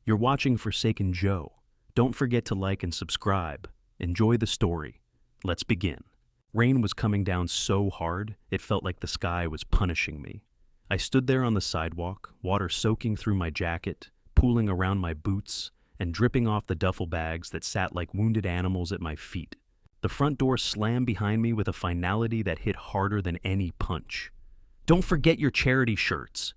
You're watching Forsaken Joe. Don't forget to like and subscribe. Enjoy the story. Let's begin. Rain was coming down so hard, it felt like the sky was punishing me. I stood there on the sidewalk, water soaking through my jacket, pooling around my boots, and dripping off the duffel bags that sat like wounded animals at my feet. The front door slammed behind me with a finality that hit harder than any punch. "Don't forget your charity shirts!"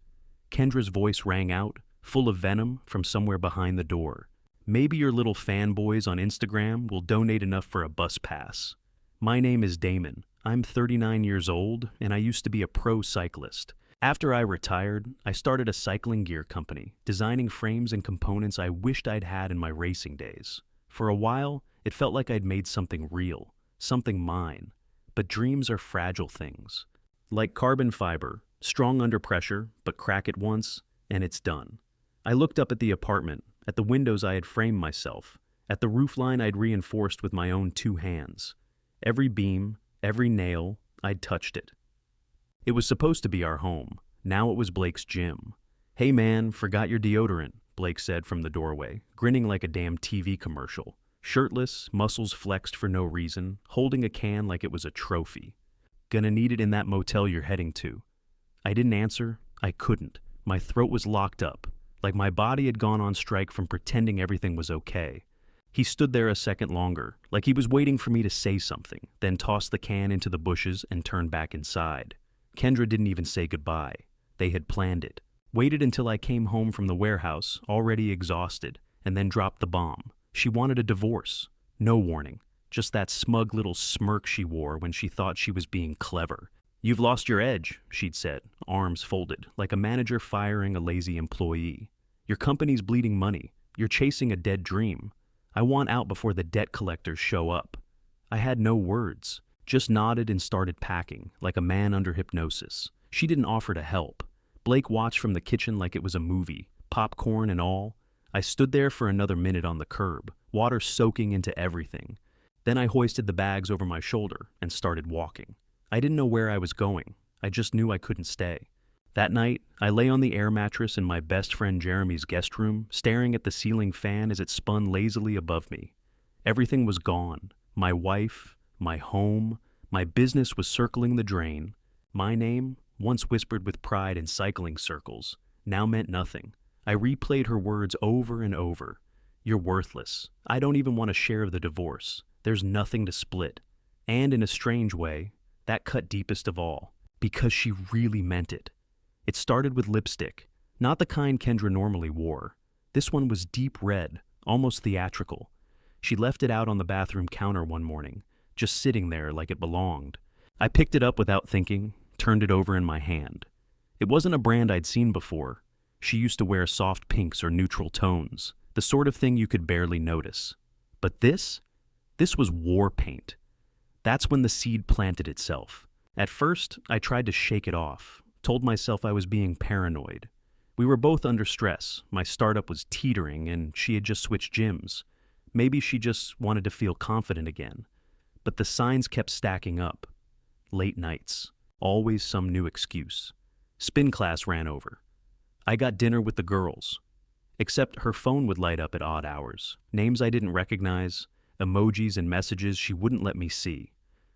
Kendra's voice rang out, full of venom, from somewhere behind the door. "Maybe your little fanboys on Instagram will donate enough for a bus pass." My name is Damon. I'm 39 years old, and I used to be a pro cyclist. After I retired, I started a cycling gear company, designing frames and components I wished I'd had in my racing days. For a while, it felt like I'd made something real, something mine. But dreams are fragile things. Like carbon fiber, strong under pressure, but crack it once, and it's done. I looked up at the apartment, at the windows I had framed myself, at the roofline I'd reinforced with my own 2 hands. Every beam, every nail, I'd touched it. It was supposed to be our home. Now it was Blake's gym. "Hey man, forgot your deodorant," Blake said from the doorway, grinning like a damn TV commercial. Shirtless, muscles flexed for no reason, holding a can like it was a trophy. "Gonna need it in that motel you're heading to." I didn't answer. I couldn't. My throat was locked up, like my body had gone on strike from pretending everything was okay. He stood there a second longer, like he was waiting for me to say something, then tossed the can into the bushes and turned back inside. Kendra didn't even say goodbye. They had planned it. Waited until I came home from the warehouse, already exhausted, and then dropped the bomb. She wanted a divorce. No warning. Just that smug little smirk she wore when she thought she was being clever. "You've lost your edge," she'd said, arms folded, like a manager firing a lazy employee. "Your company's bleeding money. You're chasing a dead dream. I want out before the debt collectors show up." I had no words, just nodded and started packing, like a man under hypnosis. She didn't offer to help. Blake watched from the kitchen like it was a movie, popcorn and all. I stood there for another minute on the curb, water soaking into everything. Then I hoisted the bags over my shoulder and started walking. I didn't know where I was going. I just knew I couldn't stay. That night, I lay on the air mattress in my best friend Jeremy's guest room, staring at the ceiling fan as it spun lazily above me. Everything was gone. My wife, my home, my business was circling the drain. My name, once whispered with pride in cycling circles, now meant nothing. I replayed her words over and over. "You're worthless. I don't even want a share of the divorce. There's nothing to split." And in a strange way, that cut deepest of all, because she really meant it. It started with lipstick, not the kind Kendra normally wore. This one was deep red, almost theatrical. She left it out on the bathroom counter one morning, just sitting there like it belonged. I picked it up without thinking, turned it over in my hand. It wasn't a brand I'd seen before. She used to wear soft pinks or neutral tones, the sort of thing you could barely notice. But this was war paint. That's when the seed planted itself. At first, I tried to shake it off, told myself I was being paranoid. We were both under stress. My startup was teetering, and she had just switched gyms. Maybe she just wanted to feel confident again. But the signs kept stacking up. Late nights. Always some new excuse. Spin class ran over. I got dinner with the girls. Except her phone would light up at odd hours. Names I didn't recognize, emojis and messages she wouldn't let me see.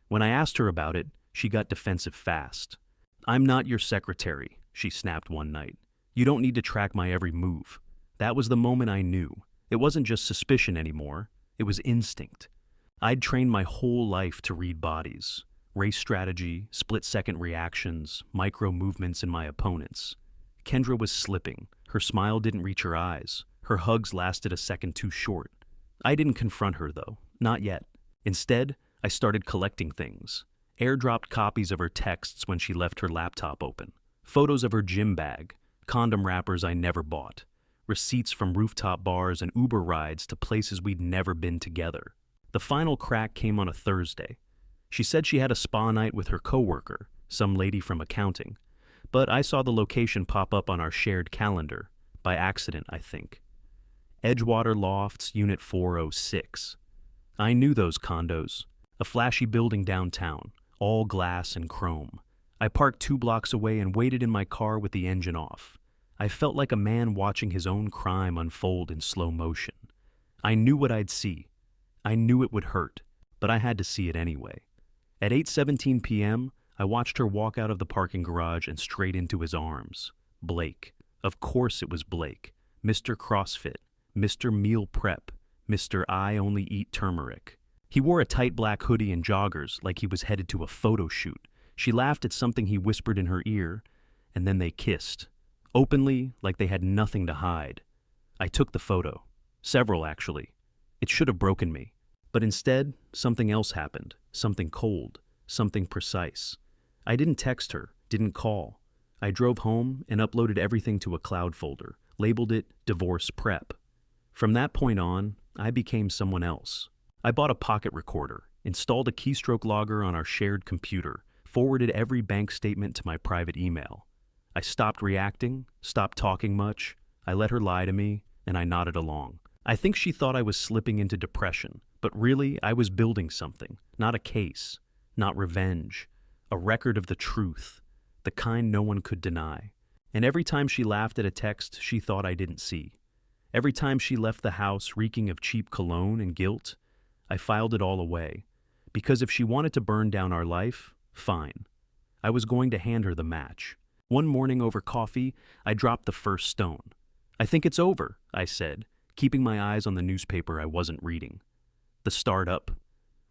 When I asked her about it, she got defensive fast. "I'm not your secretary," she snapped one night. "You don't need to track my every move." That was the moment I knew. It wasn't just suspicion anymore. It was instinct. I'd trained my whole life to read bodies. Race strategy, split-second reactions, micro movements in my opponents. Kendra was slipping. Her smile didn't reach her eyes. Her hugs lasted a second too short. I didn't confront her, though. Not yet. Instead, I started collecting things. Airdropped copies of her texts when she left her laptop open. Photos of her gym bag. Condom wrappers I never bought. Receipts from rooftop bars and Uber rides to places we'd never been together. The final crack came on a Thursday. She said she had a spa night with her coworker, some lady from accounting. But I saw the location pop up on our shared calendar. By accident, I think. Edgewater Lofts, Unit 406. I knew those condos. A flashy building downtown, all glass and chrome. I parked 2 blocks away and waited in my car with the engine off. I felt like a man watching his own crime unfold in slow motion. I knew what I'd see. I knew it would hurt, but I had to see it anyway. At 8:17 p.m., I watched her walk out of the parking garage and straight into his arms. Blake. Of course it was Blake. Mr. CrossFit. Mr. Meal Prep. Mr. I Only Eat Turmeric. He wore a tight black hoodie and joggers like he was headed to a photo shoot. She laughed at something he whispered in her ear, and then they kissed. Openly, like they had nothing to hide. I took the photo. Several, actually. It should have broken me. But instead, something else happened. Something cold. Something precise. I didn't text her, didn't call. I drove home and uploaded everything to a cloud folder, labeled it Divorce Prep. From that point on, I became someone else. I bought a pocket recorder, installed a keystroke logger on our shared computer, forwarded every bank statement to my private email. I stopped reacting, stopped talking much. I let her lie to me, and I nodded along. I think she thought I was slipping into depression, but really I was building something, not a case, not revenge, a record of the truth, the kind no one could deny. And every time she laughed at a text she thought I didn't see, every time she left the house reeking of cheap cologne and guilt, I filed it all away. Because if she wanted to burn down our life, fine. I was going to hand her the match. One morning over coffee, I dropped the first stone. I think it's over, I said, keeping my eyes on the newspaper I wasn't reading. The startup.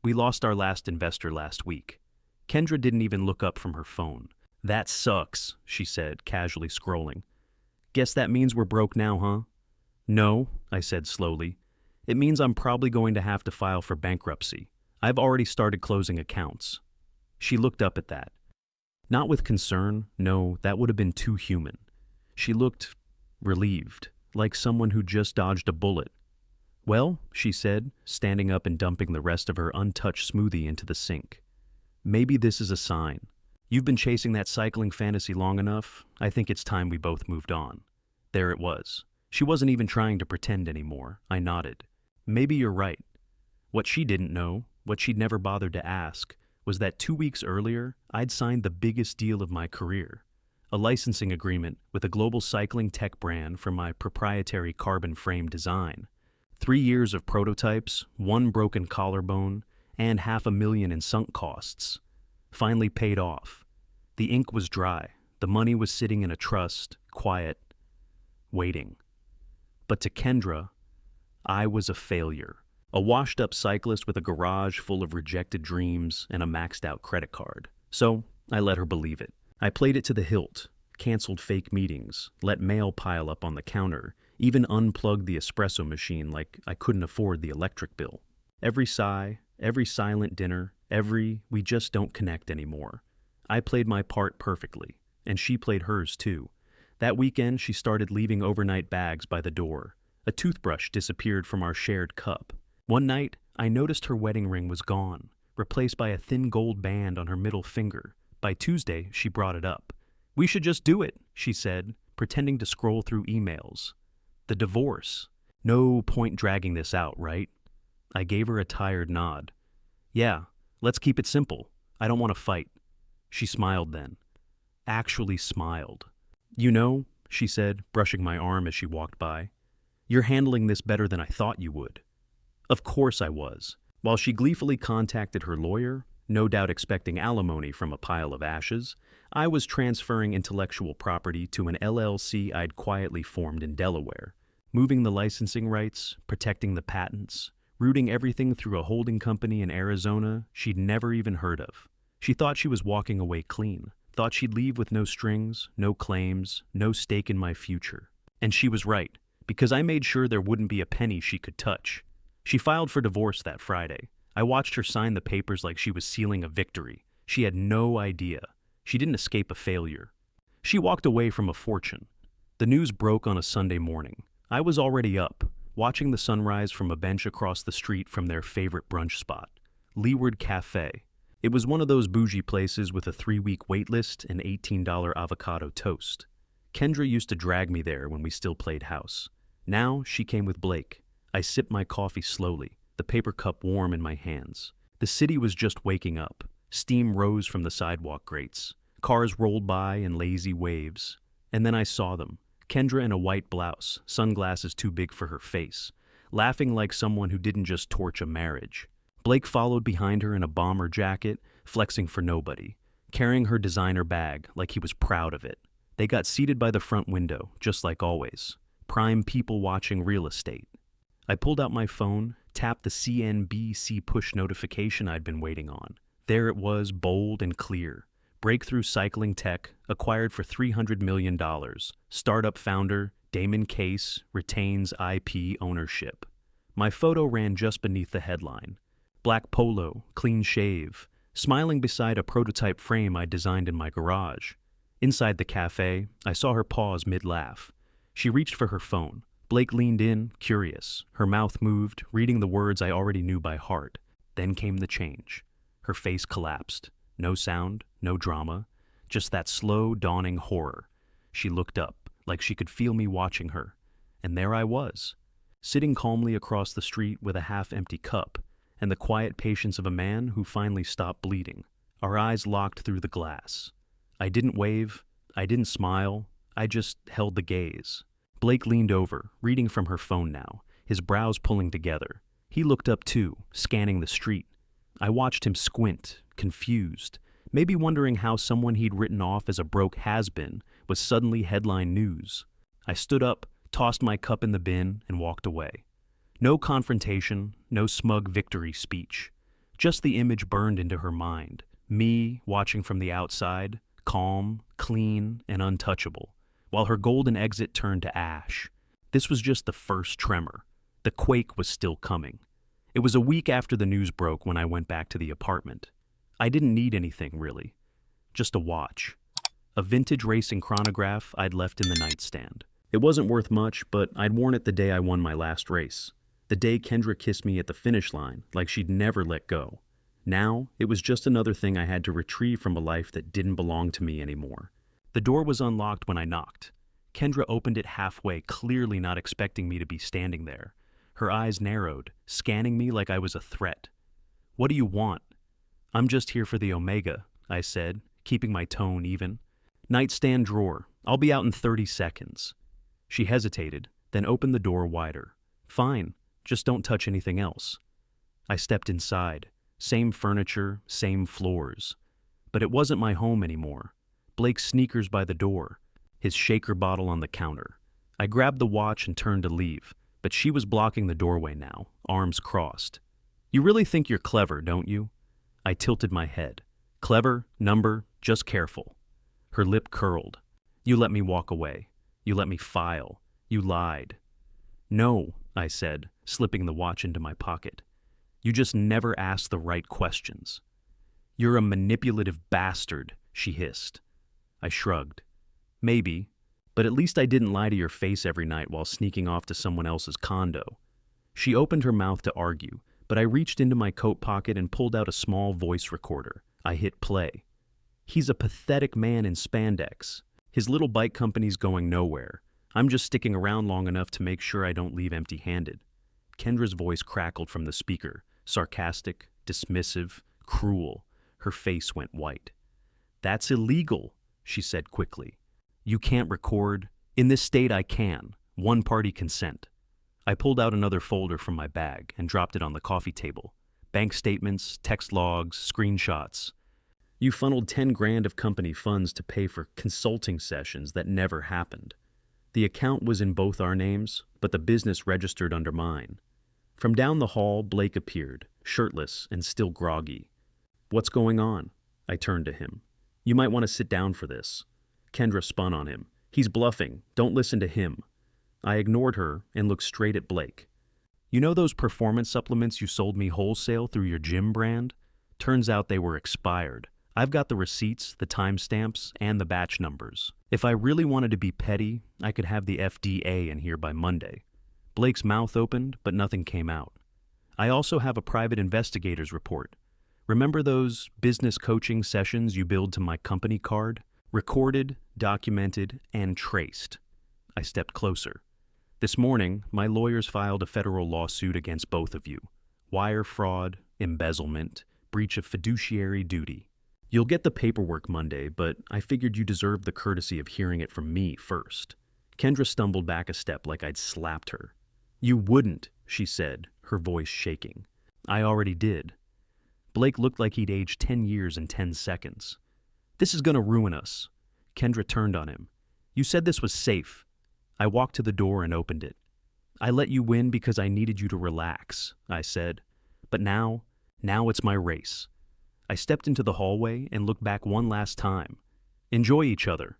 We lost our last investor last week. Kendra didn't even look up from her phone. That sucks, she said, casually scrolling. Guess that means we're broke now, huh? No, I said slowly. It means I'm probably going to have to file for bankruptcy. I've already started closing accounts. She looked up at that. Not with concern, no, that would have been too human. She looked relieved, like someone who just dodged a bullet. Well, she said, standing up and dumping the rest of her untouched smoothie into the sink. Maybe this is a sign. You've been chasing that cycling fantasy long enough. I think it's time we both moved on. There it was. She wasn't even trying to pretend anymore. I nodded. Maybe you're right. What she didn't know, what she'd never bothered to ask, was that 2 weeks earlier, I'd signed the biggest deal of my career. A licensing agreement with a global cycling tech brand for my proprietary carbon frame design. 3 years of prototypes, 1 broken collarbone, and $500,000 in sunk costs. Finally paid off. The ink was dry. The money was sitting in a trust, quiet, waiting. But to Kendra, I was a failure. A washed-up cyclist with a garage full of rejected dreams and a maxed-out credit card. So I let her believe it. I played it to the hilt, canceled fake meetings, let mail pile up on the counter, even unplugged the espresso machine like I couldn't afford the electric bill. Every sigh, every silent dinner, every we just don't connect anymore. I played my part perfectly, and she played hers too. That weekend, she started leaving overnight bags by the door. A toothbrush disappeared from our shared cup. One night, I noticed her wedding ring was gone, replaced by a thin gold band on her middle finger. By Tuesday, she brought it up. We should just do it, she said, pretending to scroll through emails. The divorce. No point dragging this out, right? I gave her a tired nod. Yeah, let's keep it simple. I don't want to fight. She smiled then. Actually smiled. You know, she said, brushing my arm as she walked by, you're handling this better than I thought you would. Of course I was. While she gleefully contacted her lawyer, no doubt expecting alimony from a pile of ashes, I was transferring intellectual property to an LLC I'd quietly formed in Delaware, moving the licensing rights, protecting the patents, routing everything through a holding company in Arizona she'd never even heard of. She thought she was walking away clean, thought she'd leave with no strings, no claims, no stake in my future. And she was right, because I made sure there wouldn't be a penny she could touch. She filed for divorce that Friday. I watched her sign the papers like she was sealing a victory. She had no idea. She didn't escape a failure. She walked away from a fortune. The news broke on a Sunday morning. I was already up, watching the sunrise from a bench across the street from their favorite brunch spot, Leeward Cafe. It was one of those bougie places with a 3-week wait list and $18 avocado toast. Kendra used to drag me there when we still played house. Now she came with Blake. I sipped my coffee slowly, the paper cup warm in my hands. The city was just waking up. Steam rose from the sidewalk grates. Cars rolled by in lazy waves. And then I saw them. Kendra in a white blouse, sunglasses too big for her face, laughing like someone who didn't just torch a marriage. Blake followed behind her in a bomber jacket, flexing for nobody, carrying her designer bag like he was proud of it. They got seated by the front window, just like always. Prime people watching real estate. I pulled out my phone, tapped the CNBC push notification I'd been waiting on. There it was, bold and clear. Breakthrough cycling tech, acquired for $300 million. Startup founder, Damon Case, retains IP ownership. My photo ran just beneath the headline. Black polo, clean shave, smiling beside a prototype frame I designed in my garage. Inside the cafe, I saw her pause mid-laugh. She reached for her phone. Blake leaned in, curious. Her mouth moved, reading the words I already knew by heart. Then came the change. Her face collapsed. No sound, no drama, just that slow, dawning horror. She looked up, like she could feel me watching her. And there I was, sitting calmly across the street with a half-empty cup and the quiet patience of a man who finally stopped bleeding. Our eyes locked through the glass. I didn't wave, I didn't smile, I just held the gaze. Blake leaned over, reading from her phone now, his brows pulling together. He looked up too, scanning the street. I watched him squint, confused, maybe wondering how someone he'd written off as a broke has-been was suddenly headline news. I stood up, tossed my cup in the bin, and walked away. No confrontation, no smug victory speech. Just the image burned into her mind. Me, watching from the outside, calm, clean, and untouchable, while her golden exit turned to ash. This was just the first tremor. The quake was still coming. It was a week after the news broke when I went back to the apartment. I didn't need anything, really. Just a watch. A vintage racing chronograph I'd left in the nightstand. It wasn't worth much, but I'd worn it the day I won my last race. The day Kendra kissed me at the finish line, like she'd never let go. Now, it was just another thing I had to retrieve from a life that didn't belong to me anymore. The door was unlocked when I knocked. Kendra opened it halfway, clearly not expecting me to be standing there. Her eyes narrowed, scanning me like I was a threat. "What do you want?" "I'm just here for the Omega," I said, keeping my tone even. "Nightstand drawer. I'll be out in 30 seconds. She hesitated, then opened the door wider. "Fine, just don't touch anything else." I stepped inside. Same furniture, same floors. But it wasn't my home anymore. Blake's sneakers by the door, his shaker bottle on the counter. I grabbed the watch and turned to leave, but she was blocking the doorway now, arms crossed. "You really think you're clever, don't you?" I tilted my head. "Clever, number, just careful." Her lip curled. "You let me walk away. You let me file. You lied." "No," I said, slipping the watch into my pocket. "You just never asked the right questions." "You're a manipulative bastard," she hissed. I shrugged. "Maybe, but at least I didn't lie to your face every night while sneaking off to someone else's condo." She opened her mouth to argue, but I reached into my coat pocket and pulled out a small voice recorder. I hit play. "He's a pathetic man in spandex. His little bike company's going nowhere. I'm just sticking around long enough to make sure I don't leave empty-handed." Kendra's voice crackled from the speaker, sarcastic, dismissive, cruel. Her face went white. "That's illegal," she said quickly. "You can't record. In this state, I can. One-party consent." I pulled out another folder from my bag and dropped it on the coffee table. Bank statements, text logs, screenshots. "You funneled 10 grand of company funds to pay for consulting sessions that never happened. The account was in both our names, but the business registered under mine." From down the hall, Blake appeared, shirtless and still groggy. "What's going on?" I turned to him. "You might want to sit down for this." Kendra spun on him. "He's bluffing. Don't listen to him." I ignored her and looked straight at Blake. "You know those performance supplements you sold me wholesale through your gym brand? Turns out they were expired. I've got the receipts, the timestamps, and the batch numbers. If I really wanted to be petty, I could have the FDA in here by Monday." Blake's mouth opened, but nothing came out. "I also have a private investigator's report. Remember those business coaching sessions you billed to my company card? Recorded, documented, and traced." I stepped closer. "This morning, my lawyers filed a federal lawsuit against both of you. Wire fraud, embezzlement, breach of fiduciary duty. You'll get the paperwork Monday, but I figured you deserved the courtesy of hearing it from me first." Kendra stumbled back a step like I'd slapped her. "You wouldn't," she said, her voice shaking. "I already did." Blake looked like he'd aged 10 years in 10 seconds. "This is gonna ruin us." Kendra turned on him. "You said this was safe." I walked to the door and opened it. "I let you win because I needed you to relax," I said. "But now it's my race." I stepped into the hallway and looked back one last time. "Enjoy each other."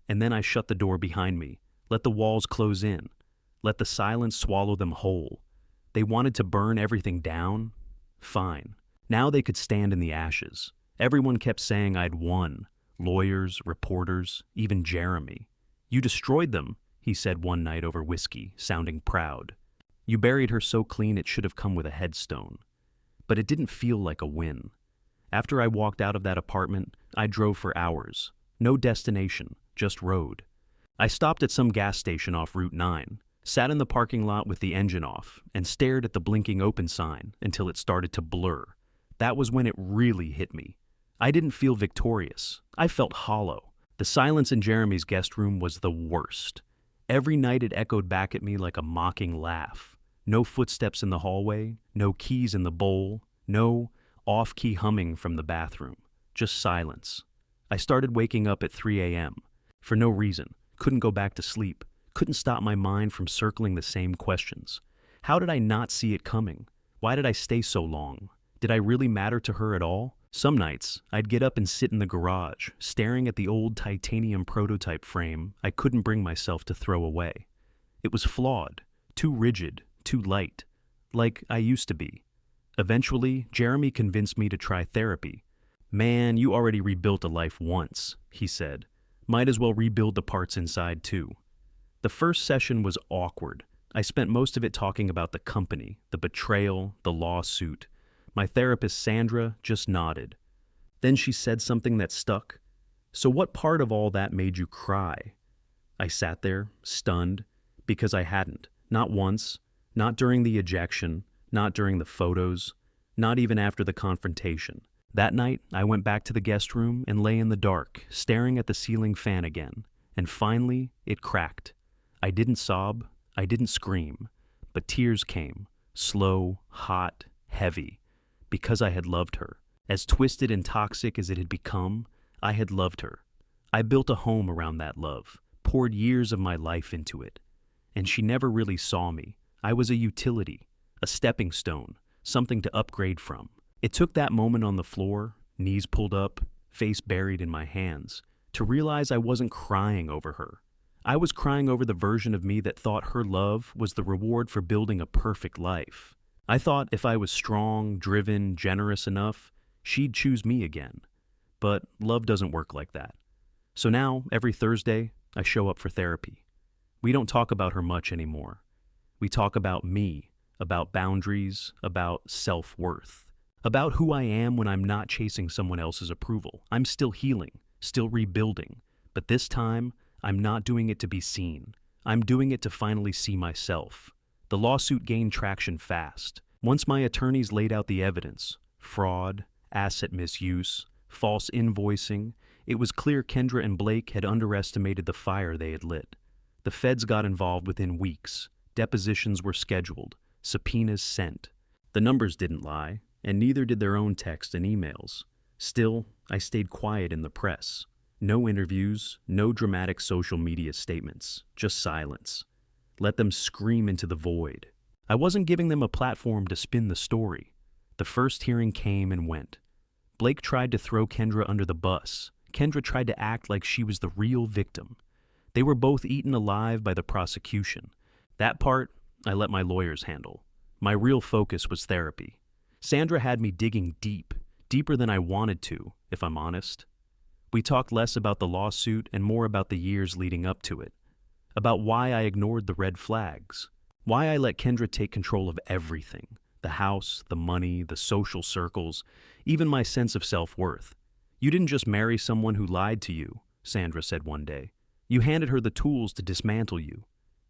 And then I shut the door behind me, let the walls close in, let the silence swallow them whole. They wanted to burn everything down? Fine. Now they could stand in the ashes. Everyone kept saying I'd won. Lawyers, reporters, even Jeremy. "You destroyed them," he said one night over whiskey, sounding proud. "You buried her so clean it should have come with a headstone." But it didn't feel like a win. After I walked out of that apartment, I drove for hours. No destination, just road. I stopped at some gas station off Route 9, sat in the parking lot with the engine off, and stared at the blinking open sign until it started to blur. That was when it really hit me. I didn't feel victorious. I felt hollow. The silence in Jeremy's guest room was the worst. Every night it echoed back at me like a mocking laugh. No footsteps in the hallway, no keys in the bowl, no off-key humming from the bathroom. Just silence. I started waking up at 3 a.m. For no reason. Couldn't go back to sleep. Couldn't stop my mind from circling the same questions. How did I not see it coming? Why did I stay so long? Did I really matter to her at all? Some nights, I'd get up and sit in the garage, staring at the old titanium prototype frame I couldn't bring myself to throw away. It was flawed, too rigid, too light, like I used to be. Eventually, Jeremy convinced me to try therapy. "Man, you already rebuilt a life once," he said. "Might as well rebuild the parts inside too." The first session was awkward. I spent most of it talking about the company, the betrayal, the lawsuit. My therapist, Sandra, just nodded. Then she said something that stuck. "So what part of all that made you cry?" I sat there, stunned, because I hadn't. Not once, not during the ejection, not during the photos, not even after the confrontation. That night, I went back to the guest room and lay in the dark, staring at the ceiling fan again. And finally, it cracked. I didn't sob, I didn't scream, but tears came, slow, hot, heavy, because I had loved her. As twisted and toxic as it had become, I had loved her. I built a home around that love, poured years of my life into it. And she never really saw me. I was a utility, a stepping stone, something to upgrade from. It took that moment on the floor, knees pulled up, face buried in my hands, to realize I wasn't crying over her. I was crying over the version of me that thought her love was the reward for building a perfect life. I thought if I was strong, driven, generous enough, she'd choose me again. But love doesn't work like that. So now, every Thursday, I show up for therapy. We don't talk about her much anymore. We talk about me, about boundaries, about self-worth, about who I am when I'm not chasing someone else's approval. I'm still healing, still rebuilding, but this time, I'm not doing it to be seen. I'm doing it to finally see myself. The lawsuit gained traction fast. Once my attorneys laid out the evidence, fraud, asset misuse, false invoicing, it was clear Kendra and Blake had underestimated the fire they had lit. The feds got involved within weeks. Depositions were scheduled, subpoenas sent. The numbers didn't lie, and neither did their own texts and emails. Still, I stayed quiet in the press. No interviews, no dramatic social media statements, just silence. Let them scream into the void. I wasn't giving them a platform to spin the story. The first hearing came and went. Blake tried to throw Kendra under the bus. Kendra tried to act like she was the real victim. They were both eaten alive by the prosecution. That part, I let my lawyers handle. My real focus was therapy. Sandra had me digging deep, deeper than I wanted to, if I'm honest. We talked less about the lawsuit and more about the years leading up to it, about why I ignored the red flags, why I let Kendra take control of everything, the house, the money, the social circles, even my sense of self-worth. "You didn't just marry someone who lied to you," Sandra said one day. "You handed her the tools to dismantle you."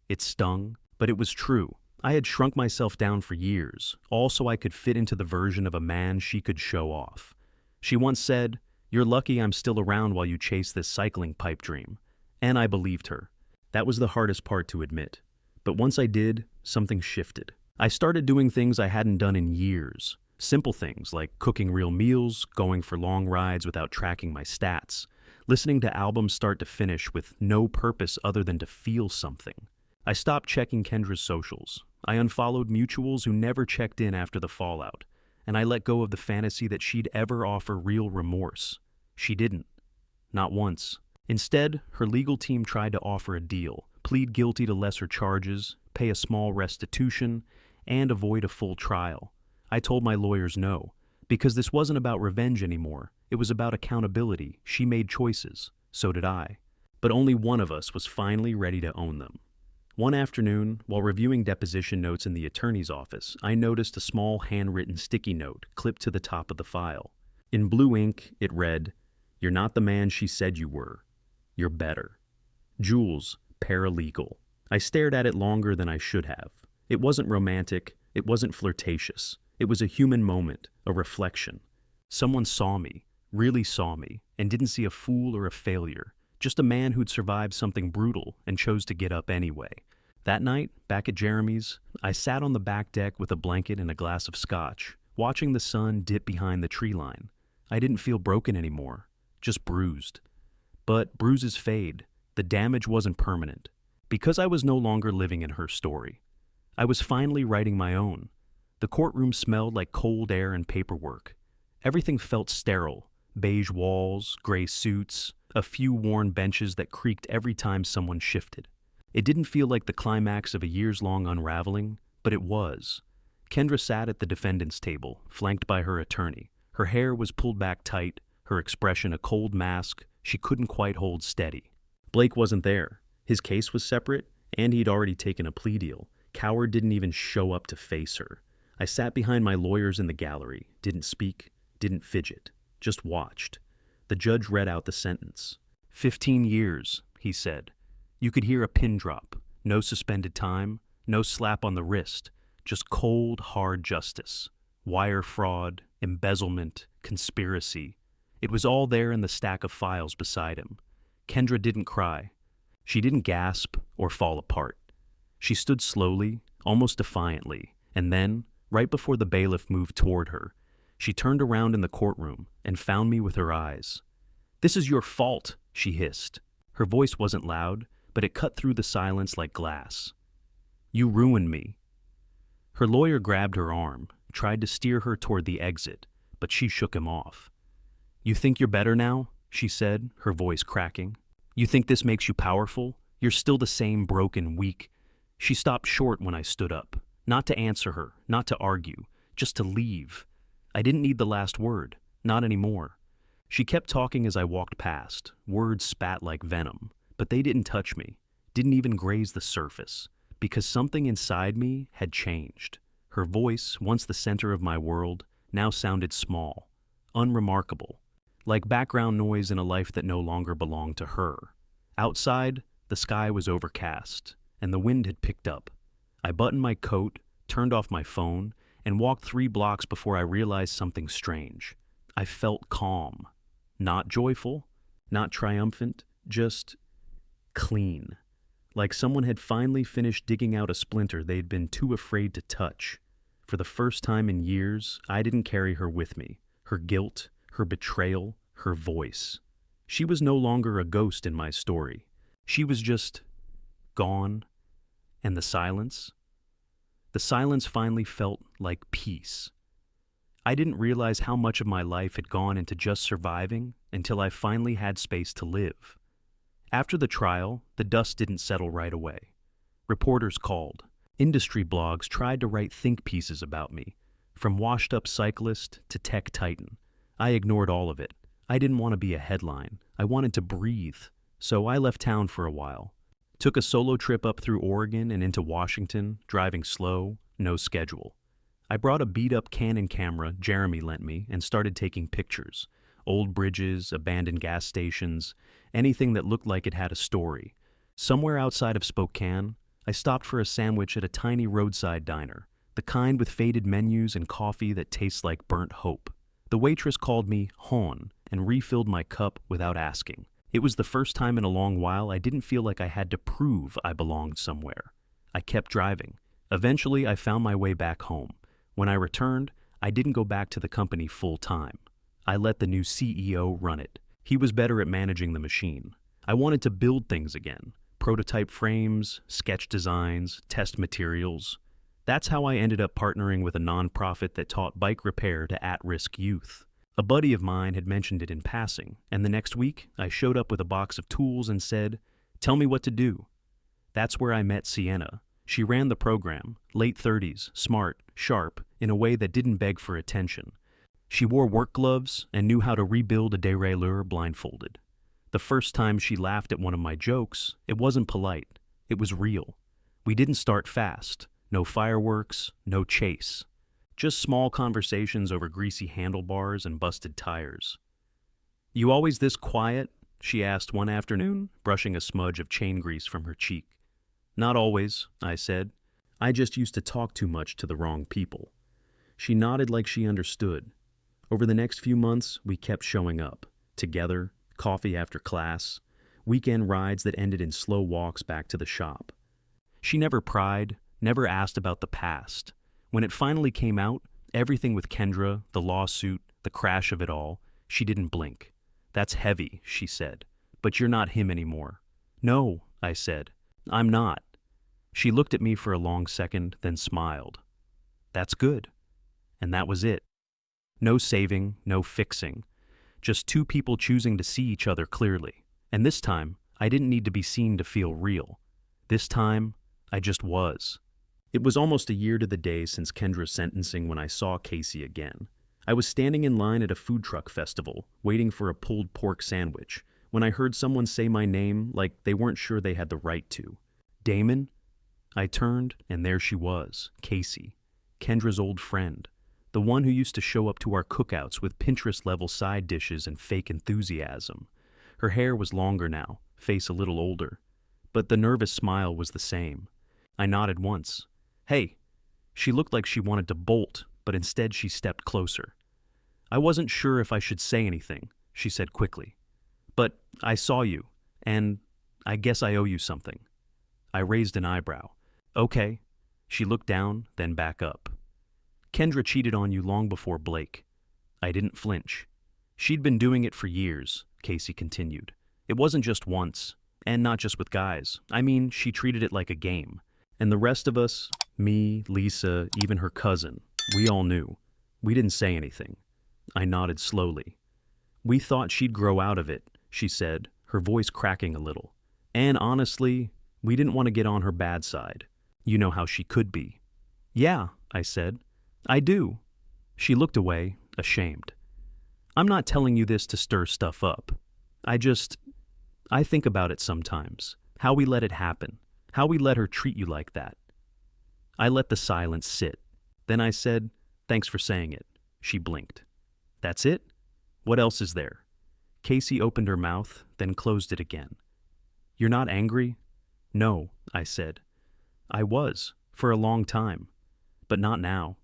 It stung, but it was true. I had shrunk myself down for years, all so I could fit into the version of a man she could show off. She once said, "You're lucky I'm still around while you chase this cycling pipe dream." And I believed her. That was the hardest part to admit. But once I did, something shifted. I started doing things I hadn't done in years. Simple things like cooking real meals, going for long rides without tracking my stats, listening to albums start to finish with no purpose other than to feel something. I stopped checking Kendra's socials. I unfollowed mutuals who never checked in after the fallout, and I let go of the fantasy that she'd ever offer real remorse. She didn't. Not once. Instead, her legal team tried to offer a deal, plead guilty to lesser charges, pay a small restitution, and avoid a full trial. I told my lawyers no, because this wasn't about revenge anymore. It was about accountability. She made choices. So did I. But only one of us was finally ready to own them. One afternoon, while reviewing deposition notes in the attorney's office, I noticed a small handwritten sticky note clipped to the top of the file. In blue ink, it read, "You're not the man she said you were. You're better. Jules, paralegal." I stared at it longer than I should have. It wasn't romantic. It wasn't flirtatious. It was a human moment, a reflection. Someone saw me, really saw me, and didn't see a fool or a failure. Just a man who'd survived something brutal and chose to get up anyway. That night, back at Jeremy's, I sat on the back deck with a blanket and a glass of scotch, watching the sun dip behind the tree line. I didn't feel broken anymore, just bruised. But bruises fade. The damage wasn't permanent. Because I was no longer living in her story. I was finally writing my own. The courtroom smelled like cold air and paperwork. Everything felt sterile. Beige walls, gray suits, a few worn benches that creaked every time someone shifted. It didn't feel like the climax of a years-long unraveling, but it was. Kendra sat at the defendant's table, flanked by her attorney. Her hair was pulled back tight, her expression a cold mask she couldn't quite hold steady. Blake wasn't there. His case was separate, and he'd already taken a plea deal. Coward didn't even show up to face her. I sat behind my lawyers in the gallery, didn't speak, didn't fidget, just watched. The judge read out the sentence. 15 years, he said. You could hear a pin drop. No suspended time, no slap on the wrist, just cold, hard justice. Wire fraud, embezzlement, conspiracy. It was all there in the stack of files beside him. Kendra didn't cry. She didn't gasp or fall apart. She stood slowly, almost defiantly, and then, right before the bailiff moved toward her, she turned around in the courtroom and found me with her eyes. "This is your fault," she hissed. Her voice wasn't loud, but it cut through the silence like glass. "You ruined me." Her lawyer grabbed her arm, tried to steer her toward the exit, but she shook him off. "You think you're better now?" she said, her voice cracking. "You think this makes you powerful? You're still the same broken, weak." She stopped short when I stood up, not to answer her, not to argue, just to leave. I didn't need the last word, not anymore. She kept talking as I walked past, words spat like venom, but they didn't touch me, didn't even graze the surface, because something inside me had changed. Her voice, once the center of my world, now sounded small, unremarkable, like background noise in a life that no longer belonged to her. Outside, the sky was overcast, and the wind had picked up. I buttoned my coat, turned off my phone, and walked 3 blocks before I realized something strange. I felt calm. Not joyful, not triumphant, just clean. Like someone had finally finished digging out a splinter they'd been too afraid to touch. For the first time in years, I didn't carry her with me. Her guilt, her betrayal, her voice. She was no longer a ghost in my story. She was just gone. And the silence? The silence finally felt like peace. I didn't realize how much of my life had gone into just surviving until I finally had space to live. After the trial, the dust didn't settle right away. Reporters called. Industry blogs tried to write think pieces about me, from washed-up cyclist to tech titan. I ignored all of it. I didn't want to be a headline. I wanted to breathe. So I left town for a while. Took a solo trip up through Oregon and into Washington, driving slow, no schedule. I brought a beat-up Canon camera Jeremy lent me and started taking pictures. Old bridges, abandoned gas stations, anything that looked like it had a story. Somewhere outside of Spokane, I stopped for a sandwich at a tiny roadside diner, the kind with faded menus and coffee that tastes like burnt hope. The waitress called me Hon and refilled my cup without asking. It was the first time in a long while I didn't feel like I had to prove I belonged somewhere. I kept driving. Eventually, I found my way back home. When I returned, I didn't go back to the company full time. I let the new CEO run it. He was better at managing the machine. I wanted to build things again. Prototype frames, sketch designs, test materials. That's how I ended up partnering with a nonprofit that taught bike repair to at-risk youth. A buddy of mine had mentioned it in passing, and the next week, I showed up with a box of tools and said, "Tell me what to do." That's where I met Sienna. She ran the program, late 30s, smart, sharp, in a way that didn't beg for attention. She wore work gloves and knew how to rebuild a derailleur blindfolded. The first time she laughed at one of my jokes, it wasn't polite. It was real. We didn't start fast. No fireworks, no chase. Just small conversations over greasy handlebars and busted tires. "You always this quiet?" she asked one afternoon, brushing a smudge of chain grease from her cheek. "Not always," I said. "I just used to talk too much to the wrong people." She nodded like she understood. Over the next few months, we kept showing up. Together, coffee after class, weekend rides that ended in slow walks back to the shop. She never pried, never asked about the past. When it finally came out, everything with Kendra, the lawsuit, the crash of it all, she didn't blink. "That's heavy," she said. "But you're not him anymore." "No," I said. "I'm not." She looked at me for a long second, then smiled. "That's good." And that was it. No saving, no fixing. Just two people choosing to see each other clearly. And this time, I didn't need to be seen to feel real. This time, I just was. It was almost a year to the day since Kendra's sentencing when I saw Casey again. I was standing in line at a food truck festival, waiting for a pulled pork sandwich, when I heard someone say my name like they weren't sure they had the right to. "Damon?" I turned, and there she was, Casey, Kendra's old friend, the one who used to show up to our cookouts with Pinterest-level side dishes and fake enthusiasm. Her hair was longer now, face a little older, but the nervous smile was the same. I nodded once. "Hey." She looked like she wanted to bolt, but instead she stepped closer. "I wasn't sure if I should say anything," she said quickly. "But I saw you, and I guess I owe you something." I raised an eyebrow. "Okay." She looked down, then back up. "Kendra cheated on you long before Blake." I didn't flinch. "She'd been doing it for years," Casey continued. "It wasn't just once, and not just with guys. I mean, she treated it like a game. And the rest of us, me, Lisa, even her cousin, we all knew. We didn't say anything." I nodded slowly. "We thought she'd grow out of it," she said, her voice cracking a little. "And honestly, we didn't want to get on her bad side. You know how she could be." "Yeah," I said. "I do." She looked away, ashamed. "I'm not telling you this to stir stuff up. I think about it sometimes. How we let it happen. How we let her treat you like that." I let the silence sit. Then I said, "Thanks for saying it." She blinked. "That's it? What else is there?" Casey opened her mouth, then closed it again. "You're not angry?" "No," I said. "I was, for a long time. But not now."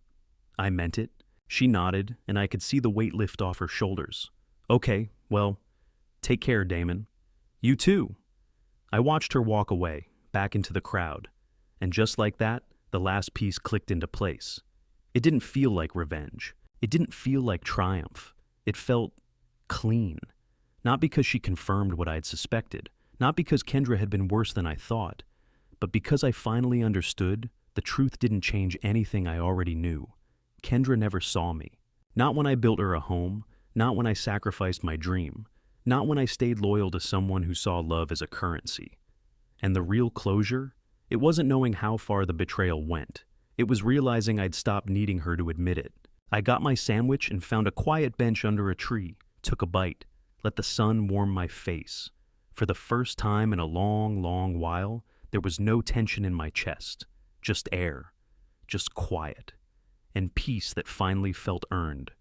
I meant it. She nodded, and I could see the weight lift off her shoulders. "Okay, well, take care, Damon." "You too." I watched her walk away, back into the crowd, and just like that, the last piece clicked into place. It didn't feel like revenge. It didn't feel like triumph. It felt clean. Not because she confirmed what I'd suspected, not because Kendra had been worse than I thought, but because I finally understood the truth didn't change anything I already knew. Kendra never saw me. Not when I built her a home, not when I sacrificed my dream, not when I stayed loyal to someone who saw love as a currency. And the real closure? It wasn't knowing how far the betrayal went. It was realizing I'd stopped needing her to admit it. I got my sandwich and found a quiet bench under a tree, took a bite, let the sun warm my face. For the first time in a long, long while, there was no tension in my chest, just air, just quiet, and peace that finally felt earned.